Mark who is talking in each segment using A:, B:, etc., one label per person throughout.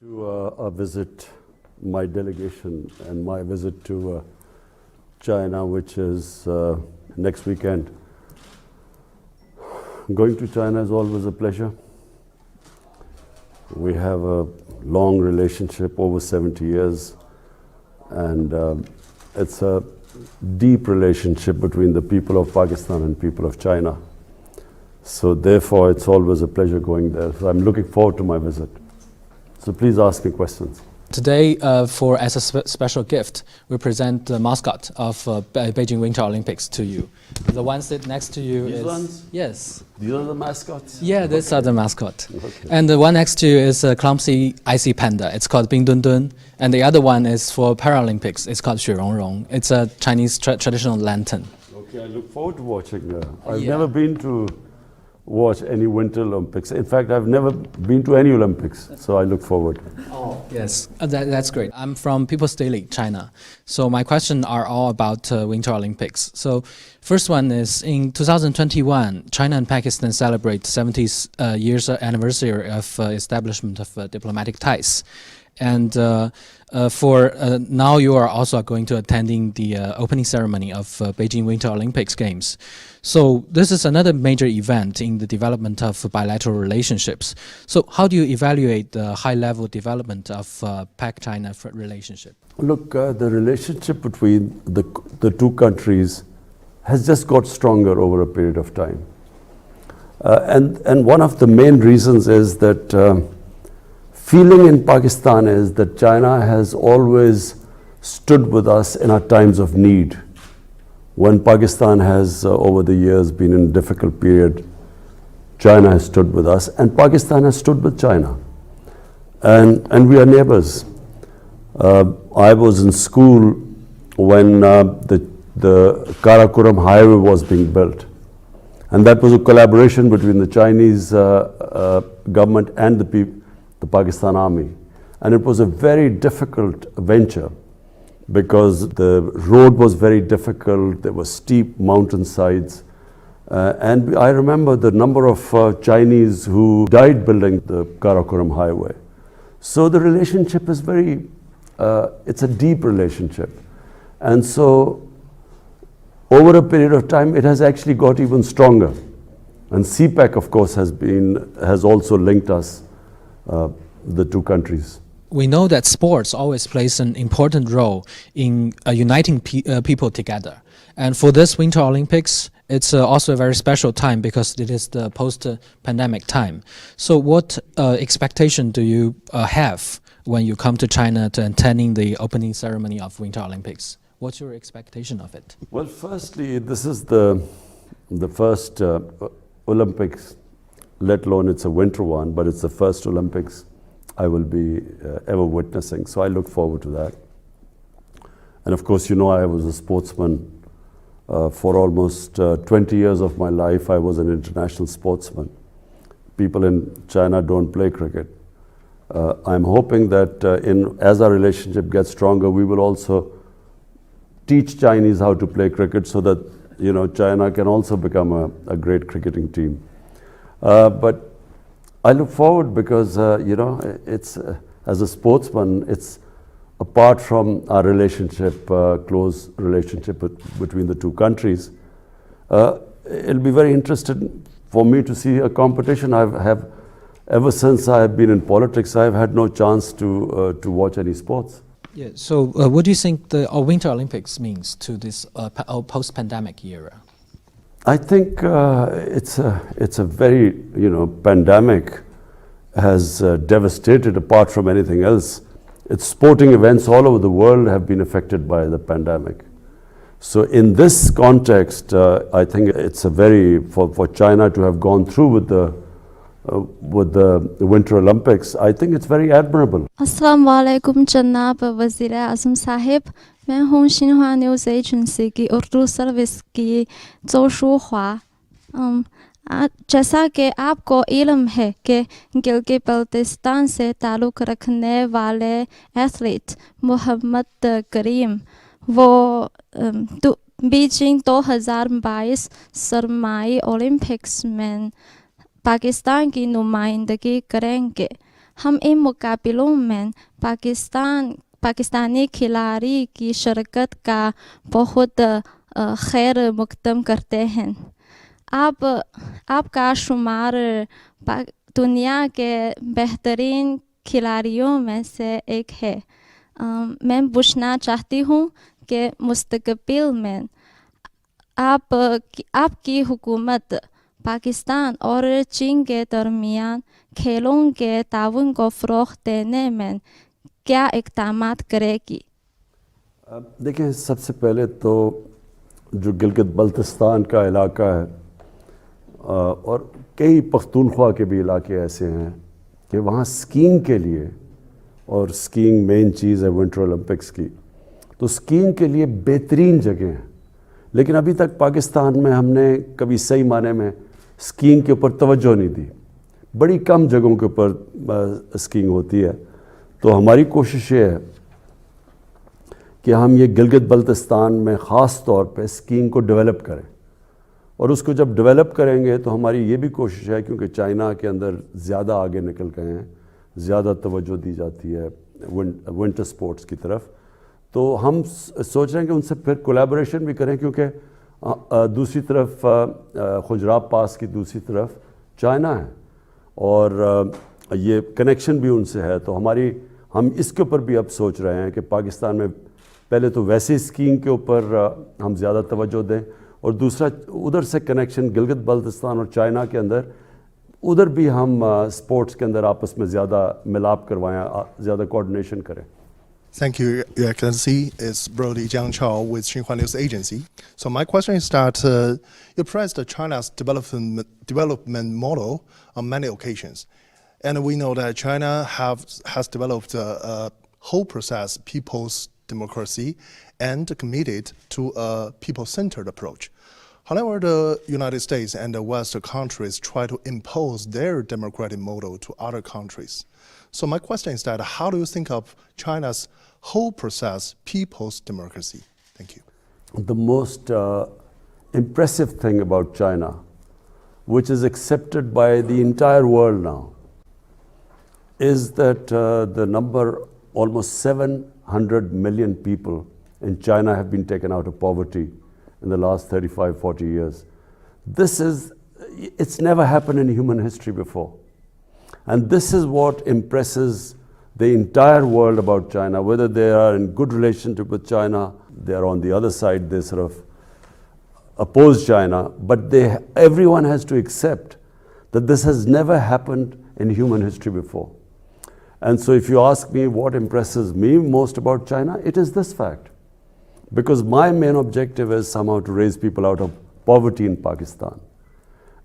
A: To visit my delegation and my visit to China, which is next weekend. Going to China is always a pleasure. We have a long relationship, over 70 years, and it's a deep relationship between the people of Pakistan and people of China. So therefore, it's always a pleasure going there. So I'm looking forward to my visit. So please ask me questions.
B: Today, as a special gift, we present the mascot of Beijing Winter Olympics to you. The one sit next to you
A: These
B: is...
A: ones?
B: Yes.
A: These are the mascots?
B: Yeah, these are the mascot.
A: Okay.
B: And the one next to you is a clumsy icy panda. It's called Bing Dun Dun. And the other one is for Paralympics. It's called Xue Rong Rong. It's a Chinese traditional lantern.
A: Okay, I look forward to watching. I've
B: Yeah.
A: never been to watch any Winter Olympics. In fact, I've never been to any Olympics, so I look forward.
B: Oh, yes. That's great. I'm from People's Daily, China. So my questions are all about Winter Olympics. So first one is, in 2021, China and Pakistan celebrate 70th years anniversary of establishment of diplomatic ties. And now you are also going to attending the opening ceremony of Beijing Winter Olympics Games. So this is another major event in the development of bilateral relationships. So how do you evaluate the high-level development of Pak-China relationship?
A: Look, the relationship between the two countries has just got stronger over a period of time. And one of the main reasons is that feeling in Pakistan is that China has always stood with us in our times of need. When Pakistan has, over the years, been in a difficult period, China has stood with us, and Pakistan has stood with China. And we are neighbors. I was in school when the Karakoram highway was being built. And that was a collaboration between the Chinese government and the Pakistan army. And it was a very difficult venture because the road was very difficult, there were steep mountainsides. And I remember the number of Chinese who died building the Karakoram highway. So the relationship is it's a deep relationship. And so over a period of time, it has actually got even stronger. And CPEC, of course, has also linked us, the two countries.
B: We know that sports always plays an important role in uniting people together. And for this Winter Olympics, it's also a very special time because it is the post-pandemic time. So what expectation do you have when you come to China to attending the opening ceremony of Winter Olympics? What's your expectation of it? Well,
A: firstly, this is the first Olympics, let alone it's a winter one, but it's the first Olympics I will be ever witnessing. So I look forward to that. And of course, you know, I was a sportsman for almost 20 years of my life. I was an international sportsman. People in China don't play cricket. I'm hoping that as our relationship gets stronger, we will also teach Chinese how to play cricket so that, you know, China can also become a great cricketing team. But I look forward because, you know, it's as a sportsman, it's apart from our relationship, close relationship between the two countries. It'll be very interesting for me to see a competition. Ever since I have been in politics, I've had no chance to watch any sports.
B: Yeah. So, what do you think the Winter Olympics means to this post-pandemic era?
A: I think it's a very, you know, pandemic has devastated apart from anything else. It's sporting events all over the world have been affected by the pandemic. So in this context, I think it's a for China to have gone through with the Winter Olympics, I think it's very admirable.
C: Assalamu alaikum Jannab Wazir-e-Azam Sahib. मैं हूँ Xinhua news agency की Urdu service की जोशु ख्वा। जैसा कि आपको इल्म है कि गिलगित बल्तिस्तान से ताल्लुक़ रखने वाले एथलीट मोहम्मद करीम वो बीजिंग 2022 सरमाई ओलंपिक्स में पाकिस्तान की नुमाइंदगी करेंगे। हम इन मुकाबलों में पाकिस्तानी खिलाड़ी की शिरकत का बहुत खैर मकदम करते हैं। आपका शुमार दुनिया के बेहतरीन खिलाड़ियों में से एक है। मैं पूछना चाहती हूँ कि मुस्तकबिल में आपकी हुकूमत पाकिस्तान और चीन के दरमियान खेलों के ताउन को फ़रोग़ देने में क्या इक़दामात करेगी?
A: देखिए, सबसे पहले तो जो गिलगित बल्तिस्तान का इलाका है और कई पख्तूनख्वा के भी इलाके ऐसे हैं कि वहाँ स्कीइंग के लिए, और स्कीइंग मेन चीज़ है विंटर ओलंपिक्स की, तो स्कीइंग के लिए बेहतरीन जगह हैं। लेकिन अभी तक पाकिस्तान में हमने कभी सही माने में स्कीइंग के ऊपर तवज्जो नहीं दी। बड़ी कम जगहों के ऊपर स्कीइंग होती है। तो हमारी कोशिश ये है कि हम ये गिलगित बल्तिस्तान में ख़ास तौर पे स्कीइंग को डेवलप करें, और उसको जब डेवलप करेंगे तो हमारी ये भी कोशिश है, क्योंकि चाइना के अंदर ज़्यादा आगे निकल गए हैं, ज़्यादा तवज्जो दी जाती है विंटर स्पोर्ट्स की तरफ, तो हम सोच रहे हैं कि उनसे फिर कोलैबोरेशन भी करें, क्योंकि दूसरी तरफ खुजराब पास की दूसरी तरफ चाइना है और ये कनेक्शन भी उनसे है। तो हम इसके ऊपर भी अब सोच रहे हैं कि पाकिस्तान में पहले तो वैसे स्कीइंग के ऊपर हम ज़्यादा तवज्जो दें, और दूसरा उधर से कनेक्शन गिलगित बल्तिस्तान और चाइना के अंदर, उधर भी हम स्पोर्ट्स के अंदर आपस में ज़्यादा मिलाप करवाएं, ज़्यादा कोऑर्डिनेशन करें।
D: Thank you, Your Excellency. It's Brody Jiang Chao with Xinhua News Agency. So my question is that you praised China's development model on many occasions. And we know that China has developed a whole process, people's democracy, and committed to a people-centered approach. However, the United States and the Western countries try to impose their democratic model to other countries. So my question is that how do you think of China's whole process, people's democracy? Thank you.
A: The most impressive thing about China, which is accepted by the entire world now, is that the number, almost 700 million people in China have been taken out of poverty in the last 35, 40 years. It's never happened in human history before. And this is what impresses the entire world about China, whether they are in good relationship with China, they are on the other side, they sort of oppose China, but everyone has to accept that this has never happened in human history before. And so if you ask me what impresses me most about China, it is this fact. Because my main objective is somehow to raise people out of poverty in Pakistan.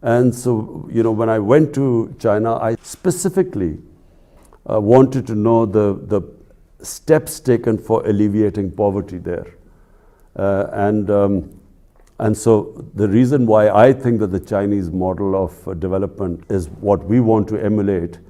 A: And so, when I went to China, I specifically wanted to know the steps taken for alleviating poverty there. And so the reason why I think that the Chinese model of development is what we want to emulate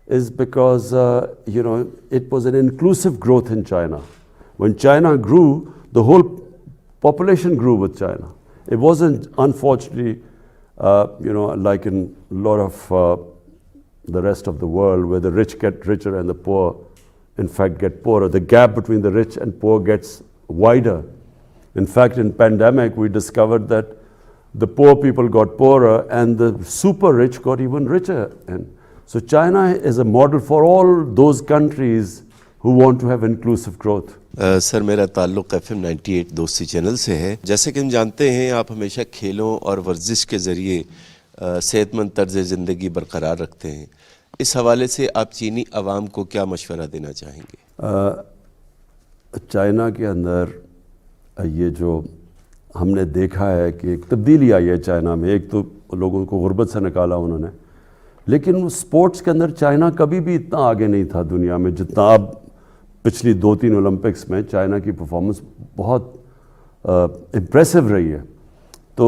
A: is because, it was an inclusive growth in China. When China grew, the whole population grew with China. It wasn't, unfortunately, like in a lot of the rest of the world, where the rich get richer and the poor, in fact, get poorer. The gap between the rich and poor gets wider. In fact, in pandemic, we discovered that the poor people got poorer and the super rich got even richer. And so China is a model for all those countries who want to have inclusive growth.
E: Sir, मेरा ताल्लुक़ FM 98 दोस्ती channel से है। जैसे कि हम जानते हैं, आप हमेशा खेलों और वर्जिश के ज़रिए सेहतमंद तर्ज़ ज़िंदगी बरकरार रखते हैं। इस हवाले से आप चीनी अवाम को क्या मशवरा देना चाहेंगे?
A: चाइना के अंदर ये जो हमने देखा है कि एक तब्दीली आई है चाइना में। एक तो लोगों को गुर्बत से निकाला उन्होंने, लेकिन स्पोर्ट्स के अंदर चाइना कभी भी इतना आगे नहीं था दुनिया में जितना अब पिछली 2-3 ओलंपिक्स में चाइना की परफॉर्मेंस बहुत इम्प्रेसिव रही है। तो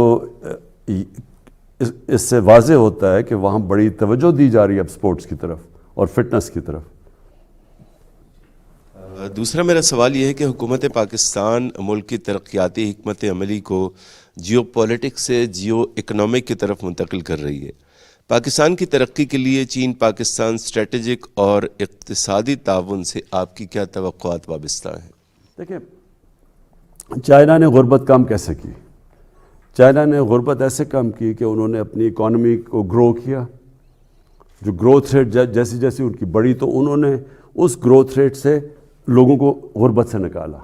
A: इससे वाज़े होता है कि वहाँ बड़ी तवज्जो दी जा रही है अब स्पोर्ट्स की तरफ और फिटनेस की तरफ।
E: दूसरा मेरा सवाल ये है कि हुकूमत पाकिस्तान मुल्क की तरक्याती हिकमत अमली को जियो पॉलिटिक्स से जियो इकनॉमिक की तरफ मुंतकिल कर रही है। पाकिस्तान की तरक्की के लिए चीन पाकिस्तान स्ट्रेटेजिक और इक़्तिसादी ताउन से आपकी क्या तवक्कुआत वाबस्ता हैं?
A: देखिए, चाइना ने गुर्बत कम कैसे की? चाइना ने गुर्बत ऐसे कम की कि उन्होंने अपनी इकॉनमी को ग्रो किया। जो ग्रोथ रेट जैसी जैसी उनकी बढ़ी, तो उन्होंने उस ग्रोथ रेट से लोगों को गुर्बत से निकाला।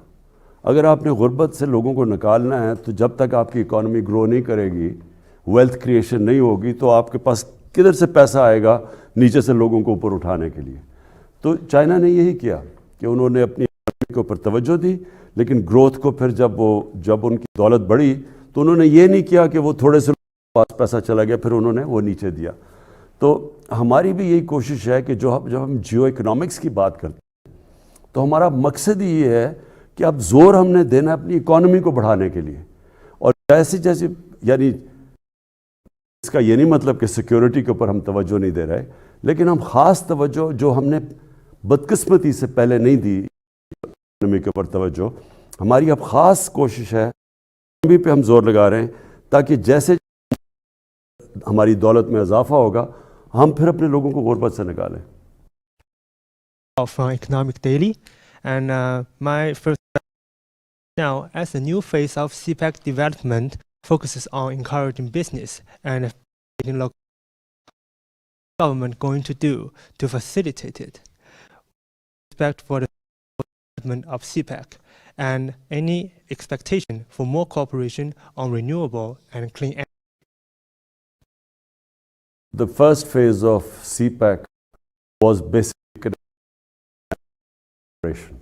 A: अगर आपने गुर्बत से लोगों को निकालना है, तो जब तक आपकी इकॉनमी ग्रो नहीं करेगी, वेल्थ क्रिएशन नहीं होगी, तो आपके पास किधर से पैसा आएगा नीचे से लोगों को ऊपर उठाने के लिए? तो चाइना ने यही किया कि उन्होंने अपनी इकॉनमी के ऊपर तवज्जो दी, लेकिन ग्रोथ को फिर जब उनकी दौलत बढ़ी, तो उन्होंने ये नहीं किया कि वो थोड़े से पास पैसा चला गया फिर उन्होंने वो नीचे दिया। तो हमारी भी यही कोशिश है कि जब हम जियो इकोनॉमिक्स की बात करते हैं, तो हमारा मकसद ही ये है कि अब जोर हमने देना है अपनी इकॉनमी को बढ़ाने के लिए। और जैसे जैसे, यानी इसका ये नहीं मतलब कि सिक्योरिटी के ऊपर हम तवज्जो नहीं दे रहे, लेकिन हम ख़ास तवज्जो जो हमने बदकिस्मती से पहले नहीं दी इकॉनमी के ऊपर तवज्जो, हमारी अब ख़ास कोशिश है इकॉनमी पे हम जोर लगा रहे हैं, ताकि जैसे हमारी दौलत में इजाफा होगा, हम फिर अपने लोगों को गुर्बत से निकालें।
F: From Economic Daily, and my first now, as the new phase of CPEC development focuses on encouraging business and local government going to do to facilitate it. Respect for the development of CPEC and any expectation for more cooperation on renewable and clean energy.
A: The first phase of CPEC was basically cooperation.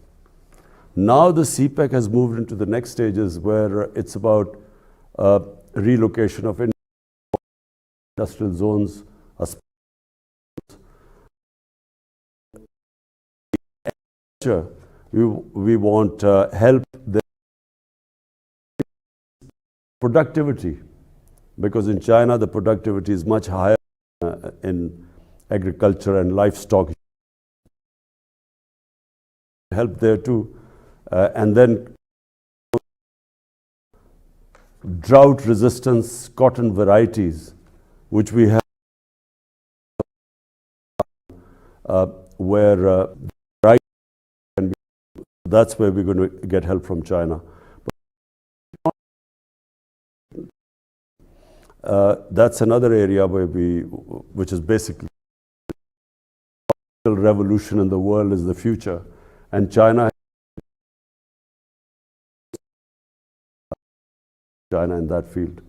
A: Now the CPEC has moved into the next stages where it's about relocation of industrial zones. We want help the productivity, because in China the productivity is much higher in agriculture and livestock. Help there too. And then drought resistance cotton varieties, which we have where that's where we're going to get help from China. That's another area where which is basically revolution in the world is the future, and China in that field.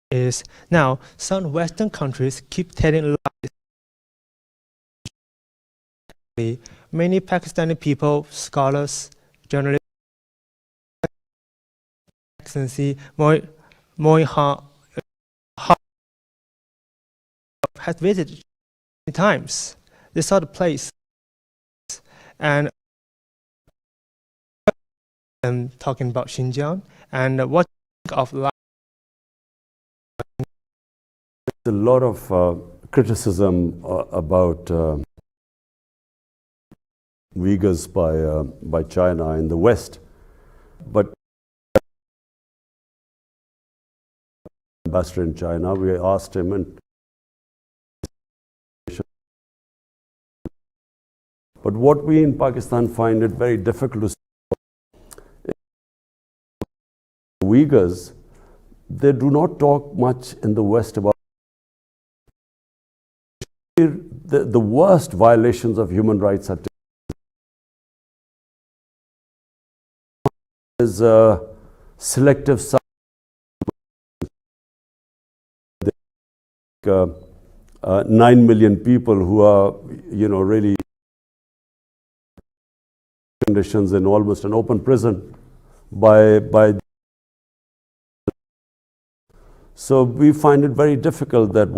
F: Is now some Western countries keep telling lies. Many Pakistani people, scholars, journalists, Excellency Moin has visited many times. They saw the place and talking about Xinjiang and what of life.
A: There's a lot of criticism about Uyghurs by China in the West, but ambassador in China, we asked him, and but what we in Pakistan find it very difficult to see. Uyghurs, they do not talk much in the West about the worst violations of human rights are is selective 9 million people who are, really conditions in almost an open prison by so we find it very difficult that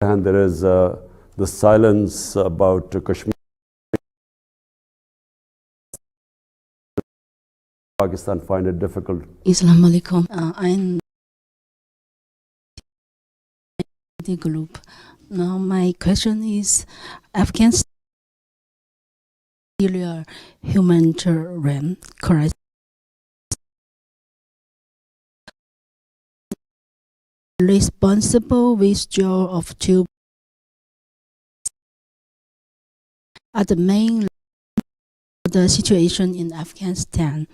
A: and there is the silence about Kashmir. Pakistan find it difficult.
G: Assalamu alaikum. I'm the group. Now my question is, Afghanistan humanitarian crisis responsible withdrawal of troops are the main the situation in Afghanistan.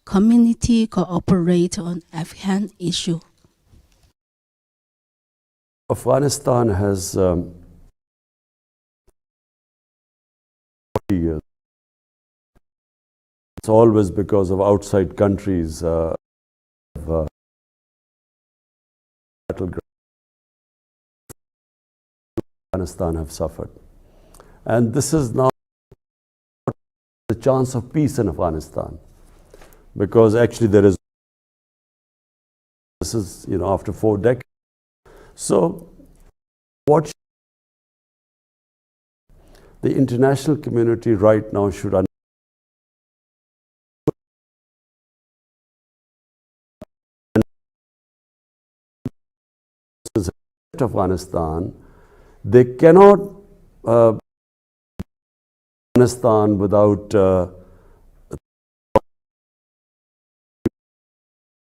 G: Community cooperate on Afghan issue.
A: Afghanistan has 40 years. It's always because of outside countries battleground. Afghanistan have suffered. And this is now the chance of peace in Afghanistan. Because actually there is, this is, after 4 decades. So what the international community right now should understand Afghanistan, they cannot Afghanistan without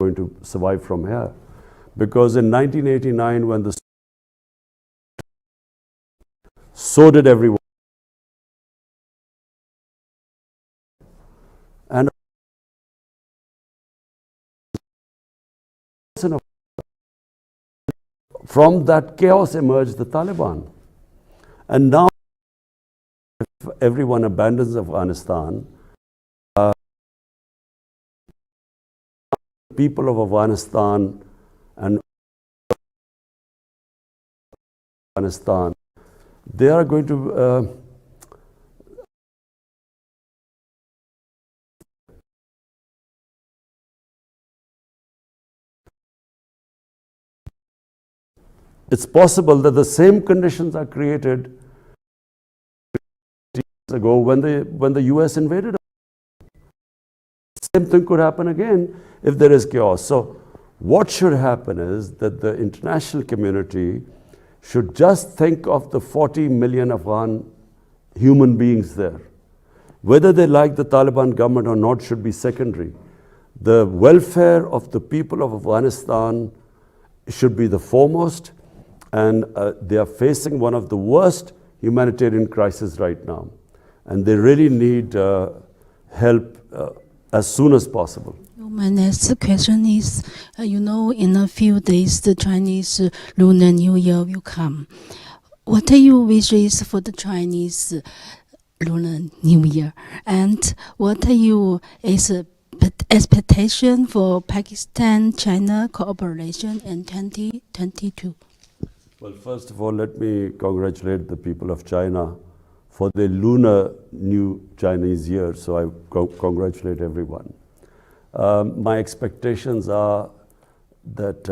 A: going to survive from here. Because in 1989, when so did everyone. And from that chaos emerged the Taliban. And now, if everyone abandons Afghanistan, people of Afghanistan and Afghanistan, they are going to it's possible that the same conditions are created years ago when the US invaded. Same thing could happen again if there is chaos. So what should happen is that the international community should just think of the 40 million Afghan human beings there. Whether they like the Taliban government or not should be secondary. The welfare of the people of Afghanistan should be the foremost, and they are facing one of the worst humanitarian crises right now. And they really need help as soon as possible.
G: My next question is, in a few days the Chinese Lunar New Year will come. What are your wishes for the Chinese Lunar New Year? And what are your expectations for Pakistan-China cooperation in 2022?
A: Well, first of all, let me congratulate the people of China for the Lunar New Chinese Year. So I congratulate everyone. My expectations are that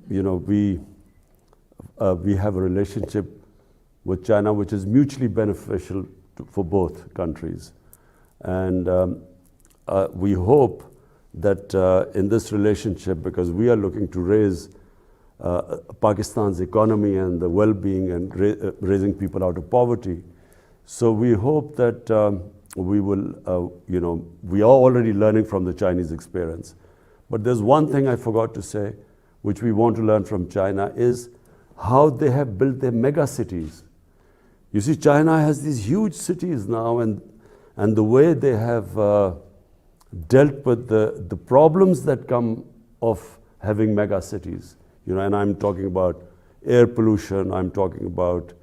A: we have a relationship with China which is mutually beneficial for both countries, and we hope that in this relationship, because we are looking to raise Pakistan's economy and the well-being and raising people out of poverty, so we hope that we will, we are already learning from the Chinese experience. But there's one thing I forgot to say, which we want to learn from China, is how they have built their mega cities. You see, China has these huge cities now, and the way they have dealt with the problems that come of having mega cities. And I'm talking about air pollution, I'm talking about,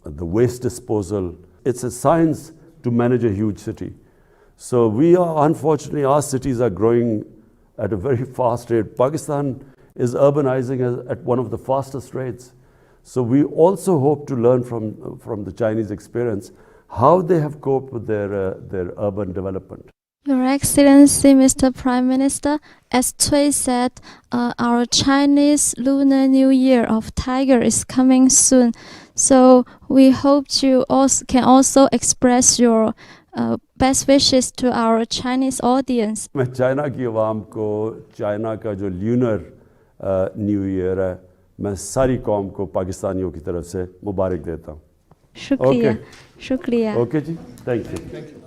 A: the waste disposal. It's a science to manage a huge city. So unfortunately, our cities are growing at a very fast rate. Pakistan is urbanizing at one of the fastest rates. So we also hope to learn from the Chinese experience how they have coped with their urban development.
C: Your Excellency, Mr. Prime Minister, as Cui said, our Chinese Lunar New Year of Tiger is coming soon. So we hope you can also express your best wishes to our Chinese audience.
A: मैं China की आवाम को China का जो lunar new year है, मैं सारी कौम को पाकिस्तानियों की तरफ से मुबारक देता हूँ.
C: शुक्रिया. शुक्रिया.
A: Okay ji, thank you.